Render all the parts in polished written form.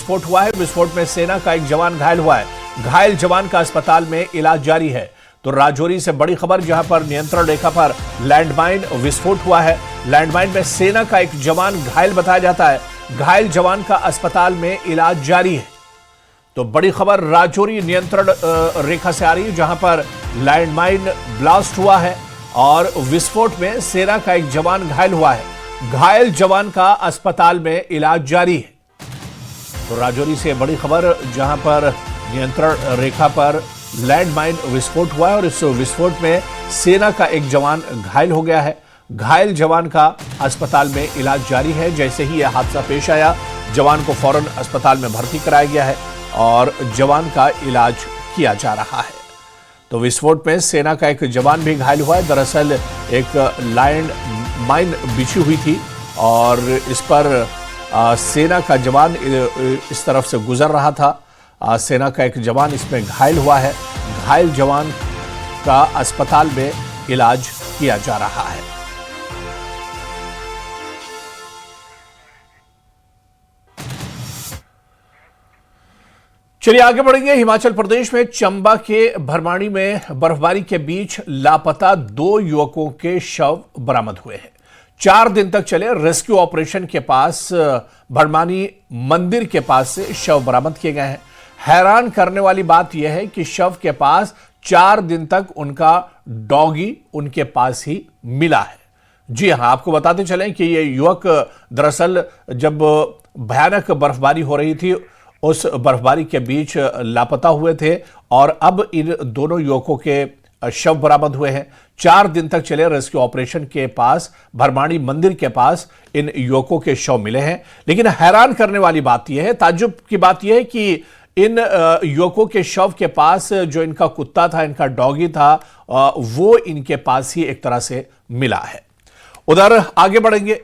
विस्फोट हुआ है। विस्फोट में सेना का एक जवान घायल हुआ है। घायल जवान का अस्पताल में इलाज जारी है। तो राजौरी से बड़ी खबर, जहां पर नियंत्रण रेखा पर लैंडमाइन विस्फोट हुआ है। लैंडमाइन में सेना का एक जवान घायल बताया जाता है। घायल जवान का अस्पताल में इलाज जारी है। तो बड़ी खबर राजौरी नियंत्रण रेखा से आ रही है, जहां पर लैंडमाइन ब्लास्ट हुआ है और विस्फोट में सेना का एक जवान घायल हुआ है। घायल जवान का अस्पताल में इलाज जारी है। तो राजौरी से बड़ी खबर, जहां पर नियंत्रण रेखा पर लैंडमाइन विस्फोट हुआ है और इस विस्फोट में सेना का एक जवान घायल हो गया है। घायल जवान का अस्पताल में इलाज जारी है। जैसे ही यह हादसा पेश आया, जवान को फौरन अस्पताल में भर्ती कराया गया है और जवान का इलाज किया जा रहा है। तो विस्फोट में सेना का एक जवान भी घायल हुआ है। दरअसल एक लैंड माइन बिछी हुई थी और इस पर सेना का जवान इस तरफ से गुजर रहा था। सेना का एक जवान इसमें घायल हुआ है। घायल जवान का अस्पताल में इलाज किया जा रहा है। चलिए आगे बढ़ेंगे। हिमाचल प्रदेश में चंबा के भरमाणी में बर्फबारी के बीच लापता 2 युवकों के शव बरामद हुए हैं। 4 दिन तक चले रेस्क्यू ऑपरेशन के पास भरमाणी मंदिर के पास से शव बरामद किए गए हैं। हैरान करने वाली बात यह है कि शव के पास 4 दिन तक उनका डॉगी उनके पास ही मिला है। जी हां, आपको बताते चलें कि ये युवक दरअसल जब भयानक बर्फबारी हो रही थी, उस बर्फबारी के बीच लापता हुए थे और अब इन दोनों युवकों के शव बरामद हुए हैं। 4 दिन तक चले रेस्क्यू ऑपरेशन के पास भरमाणी मंदिर के पास इन युवकों के शव मिले हैं। लेकिन हैरान करने वाली बात यह है, ताज्जुब की बात यह है कि इन युवकों के शव के पास जो इनका कुत्ता था, इनका डॉगी था, वो इनके पास ही एक तरह से मिला है। उधर आगे बढ़ेंगे।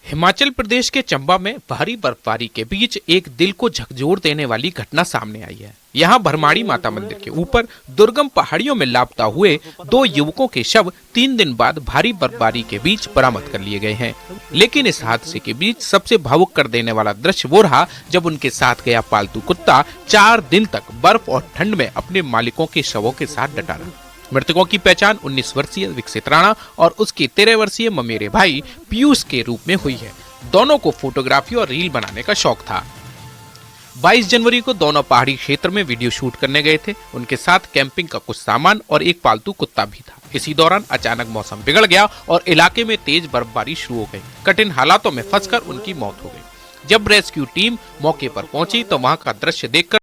हिमाचल प्रदेश के चंबा में भारी बर्फबारी के बीच एक दिल को झकझोर देने वाली घटना सामने आई है। यहाँ भरमाणी माता मंदिर के ऊपर दुर्गम पहाड़ियों में लापता हुए 2 युवकों के शव 3 दिन बाद भारी बर्फबारी के बीच बरामद कर लिए गए हैं। लेकिन इस हादसे के बीच सबसे भावुक कर देने वाला दृश्य वो रहा जब उनके साथ गया पालतू कुत्ता 4 दिन तक बर्फ और ठंड में अपने मालिकों के शवों के साथ डटा रहा। मृतकों की पहचान 19 वर्षीय विकसित राणा और उसके 13 वर्षीय ममेरे भाई पीयूष के रूप में हुई है। दोनों को फोटोग्राफी और रील बनाने का शौक था। 22 जनवरी को दोनों पहाड़ी क्षेत्र में वीडियो शूट करने गए थे। उनके साथ कैंपिंग का कुछ सामान और एक पालतू कुत्ता भी था। इसी दौरान अचानक मौसम बिगड़ गया और इलाके में तेज बर्फबारी शुरू हो गई। कठिन हालातों में फंसकर उनकी मौत हो गई। जब रेस्क्यू टीम मौके पर पहुंची तो वहां का दृश्य देखकर